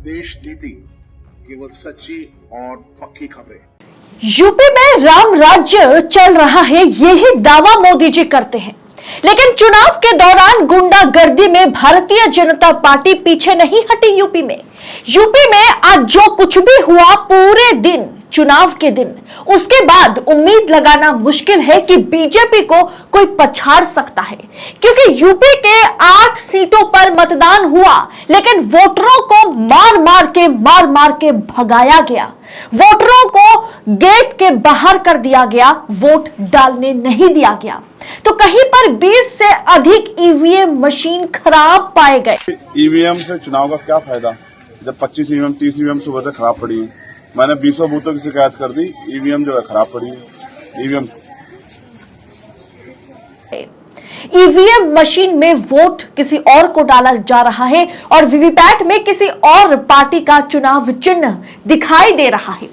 देश नीति केवल सच्ची और पक्की खबरें। यूपी में राम राज्य चल रहा है, यही दावा मोदी जी करते हैं, लेकिन चुनाव के दौरान गुंडागर्दी में भारतीय जनता पार्टी पीछे नहीं हटी। यूपी में आज जो कुछ भी हुआ पूरे दिन, चुनाव के दिन, उसके बाद उम्मीद लगाना मुश्किल है कि बीजेपी को कोई पछाड़ सकता है, क्योंकि यूपी के 8 सीटों पर मतदान हुआ, लेकिन वोटरों को मार मार के भगाया गया। वोटरों को गेट के बाहर कर दिया गया, वोट डालने नहीं दिया गया। तो कहीं पर 20 से अधिक ईवीएम मशीन खराब पाए गए। ईवीएम से चुनाव का क्या फायदा जब 25 ईवीएम 30 ईवीएम सुबह से खराब पड़ी है। मैंने 20 बूथों की शिकायत कर दी, ईवीएम जो है खराब पड़ी है। ईवीएम मशीन में वोट किसी और को डाला जा रहा है और वीवीपैट में किसी और पार्टी का चुनाव चिन्ह दिखाई दे रहा है।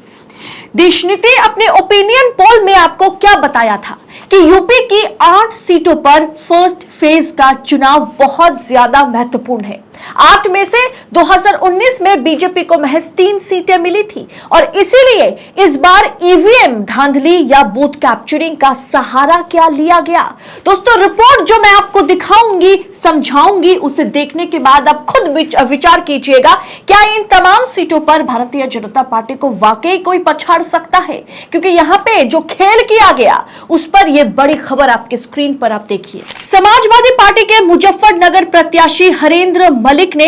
देश नीति अपने ओपिनियन पोल में आपको क्या बताया था कि यूपी की 8 सीटों पर फर्स्ट फेज का चुनाव बहुत ज्यादा महत्वपूर्ण है। 8 में से 2019 में बीजेपी को महज 3 सीटें मिली थी और इसीलिए इस बार ईवीएम धांधली या बूथ कैप्चरिंग का सहारा क्या लिया गया। दोस्तों, रिपोर्ट जो मैं आपको दिखाऊंगी, समझाऊंगी, उसे देखने के बाद आप खुद विचार कीजिएगा, क्या इन तमाम सीटों पर भारतीय जनता पार्टी को वाकई कोई पछाड़ सकता है? क्योंकि यहाँ पे जो खेल किया गया उस पर यह बड़ी खबर आपके स्क्रीन पर आप देखिए। समाजवादी पार्टी के मुजफ्फरनगर प्रत्याशी हरेंद्र मलिक ने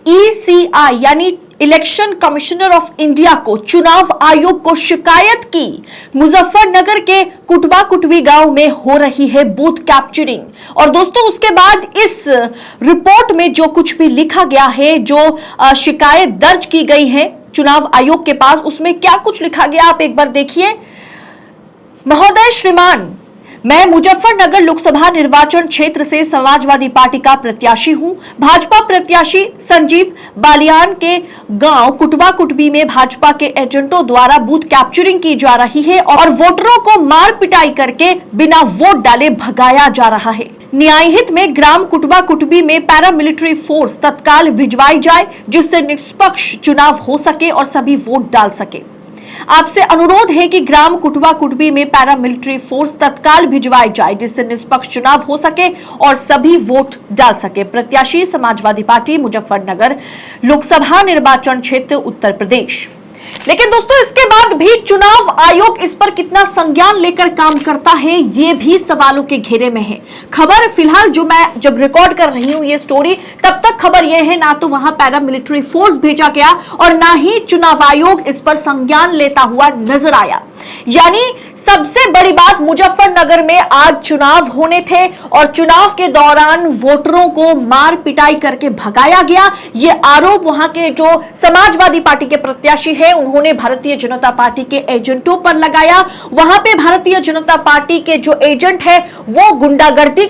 ईसीआई यानी इलेक्शन कमिश्नर ऑफ इंडिया को, चुनाव आयोग को शिकायत की। मुजफ्फरनगर के कुटबा कुटबी गांव में हो रही है बूथ कैप्चरिंग। और दोस्तों, उसके बाद इस रिपोर्ट में जो कुछ भी लिखा गया है, जो शिकायत दर्ज की गई है चुनाव आयोग के पास, उसमें क्या कुछ लिखा गया आप एक बार देखिए। महोदय श्रीमान, मैं मुजफ्फरनगर लोकसभा निर्वाचन क्षेत्र से समाजवादी पार्टी का प्रत्याशी हूं। भाजपा प्रत्याशी संजीव बालियान के गांव कुटबा कुटबी में भाजपा के एजेंटों द्वारा बूथ कैप्चरिंग की जा रही है और वोटरों को मार पिटाई करके बिना वोट डाले भगाया जा रहा है। न्याय हित में ग्राम कुटबा कुटबी में पैरामिलिट्री फोर्स तत्काल भिजवाई जाए, जिससे निष्पक्ष चुनाव हो सके और सभी वोट डाल सके। आपसे अनुरोध है कि ग्राम कुटबा कुटबी में पैरामिलिट्री फोर्स तत्काल भिजवाई जाए, जिससे निष्पक्ष चुनाव हो सके और सभी वोट डाल सके। प्रत्याशी समाजवादी पार्टी मुजफ्फरनगर लोकसभा निर्वाचन क्षेत्र उत्तर प्रदेश। लेकिन दोस्तों, इसके बाद भी चुनाव आयोग इस पर कितना संज्ञान लेकर काम करता है, ये भी सवालों के घेरे में है। खबर फिलहाल जो मैं जब रिकॉर्ड कर रही हूं ये स्टोरी, तब तक खबर यह है ना तो वहां पैरामिलिट्री फोर्स भेजा गया और ना ही चुनाव आयोग इस पर संज्ञान लेता हुआ नजर आया। यानी सबसे बड़ी बात, मुजफ्फरनगर में आज चुनाव होने थे और चुनाव के दौरान वोटरों को मार पिटाई करके भगाया गया। ये आरोप वहां के जो समाजवादी पार्टी के प्रत्याशी है उन्होंने भारतीय जनता पार्टी के एजेंटों पर लगाया। वहां पे भारतीय जनता पार्टी के जो एजेंट है वो गुंडागर्दी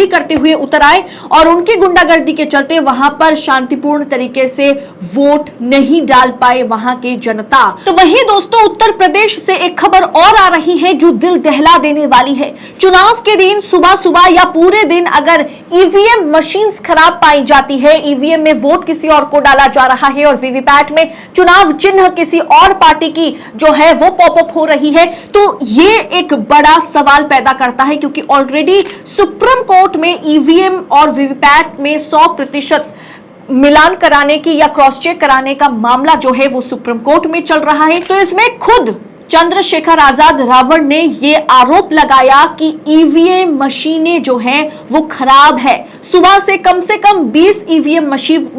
करते हुए उतर आए और उनकी गुंडागर्दी के चलते वहां पर शांतिपूर्ण तरीके से वोट नहीं डाल पाए वहां की जनता। तो वहीं दोस्तों, उत्तर प्रदेश से एक खबर और आ रही है जो दिल दहला देने वाली है। चुनाव के दिन सुबह या पूरे दिन अगर ईवीएम मशीन्स खराब पाई जाती है, ईवीएम में वोट किसी और को डाला जा रहा है और वीवीपैट में चुनाव चिन्ह किसी और पार्टी की जो है वो पॉपअप हो रही है, तो ये एक बड़ा सवाल पैदा करता है, क्योंकि ऑलरेडी सुप्रीम कोर्ट में ईवीएम और वीवीपैट में 100% मिलान कराने की या क्रॉस चेक कराने का मामला जो है वो सुप्रीम कोर्ट में चल रहा है। तो इसमें खुद चंद्रशेखर आजाद रावण ने ये आरोप लगाया कि ईवीएम मशीनें जो हैं वो खराब है। सुबह से कम 20 ईवीएम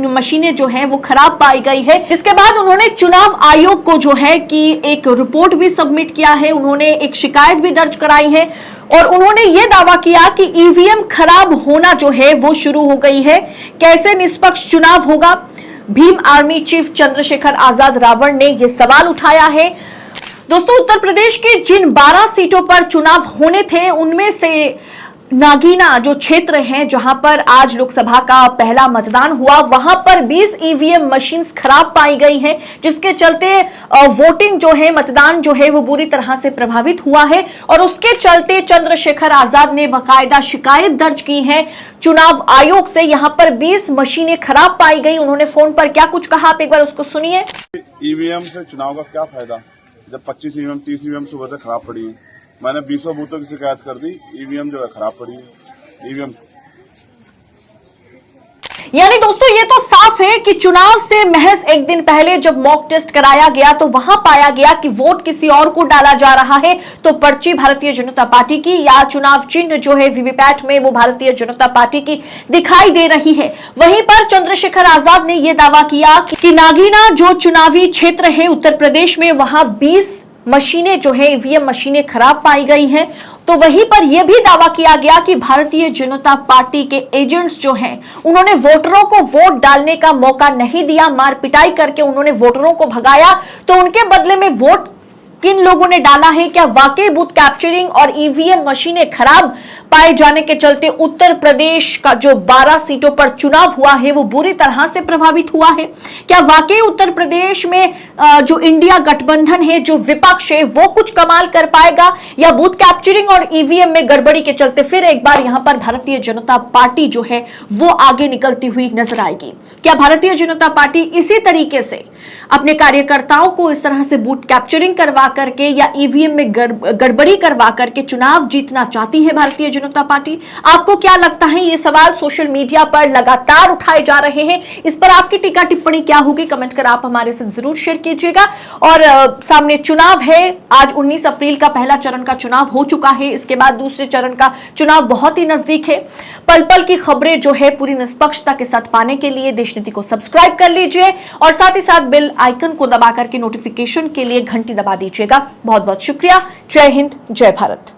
मशीनें जो हैं वो खराब पाई गई है, जिसके बाद उन्होंने चुनाव आयोग को जो है कि एक रिपोर्ट भी सबमिट किया है, उन्होंने एक शिकायत भी दर्ज कराई है और उन्होंने ये दावा किया कि ईवीएम खराब होना जो है वो शुरू हो गई है। कैसे निष्पक्ष चुनाव होगा? भीम आर्मी चीफ चंद्रशेखर आजाद रावण ने यह सवाल उठाया है। दोस्तों, उत्तर प्रदेश की जिन 12 सीटों पर चुनाव होने थे उनमें से नागीना जो क्षेत्र है जहां पर आज लोकसभा का पहला मतदान हुआ, वहां पर 20 ईवीएम मशीन्स खराब पाई गई हैं, जिसके चलते वोटिंग जो है, मतदान जो है वो बुरी तरह से प्रभावित हुआ है। और उसके चलते चंद्रशेखर आजाद ने बाकायदा शिकायत दर्ज की है चुनाव आयोग से। यहां पर 20 मशीनें खराब पाई गई। उन्होंने फोन पर क्या कुछ कहा, आप एक बार उसको सुनिए। ईवीएम से चुनाव का क्या फायदा जब 25 ईवीएम 30 ईवीएम सुबह से खराब पड़ी है। मैंने 20 बूथों की शिकायत कर दी, ईवीएम जो है खराब पड़ी है। ईवीएम यानी दोस्तों ये तो साफ है कि चुनाव से महज एक दिन पहले जब मॉक टेस्ट कराया गया तो वहां पाया गया कि वोट किसी और को डाला जा रहा है, तो पर्ची भारतीय जनता पार्टी की या चुनाव चिन्ह जो है वीवीपैट में वो भारतीय जनता पार्टी की दिखाई दे रही है। वहीं पर चंद्रशेखर आजाद ने यह दावा किया कि नागीना जो चुनावी क्षेत्र है उत्तर प्रदेश में, वहां 20 मशीनें जो है ईवीएम मशीनें खराब पाई गई हैं। तो वहीं पर यह भी दावा किया गया कि भारतीय जनता पार्टी के एजेंट्स जो हैं उन्होंने वोटरों को वोट डालने का मौका नहीं दिया, मार पिटाई करके उन्होंने वोटरों को भगाया। तो उनके बदले में वोट किन लोगों ने डाला है? क्या वाकई बूथ कैप्चरिंग और ईवीएम मशीनें खराब पाए जाने के चलते उत्तर प्रदेश का जो 12 सीटों पर चुनाव हुआ है वो बुरी तरह से प्रभावित हुआ है? क्या वाकई उत्तर प्रदेश में जो इंडिया गठबंधन है, जो विपक्ष है, वो कुछ कमाल कर पाएगा, या बूथ कैप्चरिंग और ईवीएम में गड़बड़ी के चलते फिर एक बार यहां पर भारतीय जनता पार्टी जो है वो आगे निकलती हुई नजर आएगी? क्या भारतीय जनता पार्टी इसी तरीके से अपने कार्यकर्ताओं को इस तरह से बूथ कैप्चरिंग करवा करके या ईवीएम में गड़बड़ी करवा करके चुनाव जीतना चाहती है भारतीय जनता पार्टी? आपको क्या लगता है? ये सवाल सोशल मीडिया पर लगातार उठाए जा रहे हैं। इस पर आपकी टीका टिप्पणी क्या होगी, कमेंट कर आप हमारे साथ जरूर शेयर कीजिएगा। और सामने चुनाव है, आज 19 अप्रैल का पहला चरण का चुनाव हो चुका है, इसके बाद दूसरे चरण का चुनाव बहुत ही नजदीक है। पल पल की खबरें जो है पूरी निष्पक्षता के साथ पाने के लिए देश नीति को सब्सक्राइब कर लीजिए और साथ ही साथ बेल आइकन को दबा करके नोटिफिकेशन के लिए घंटी दबा दीजिएगा। बहुत बहुत शुक्रिया। जय हिंद, जय भारत।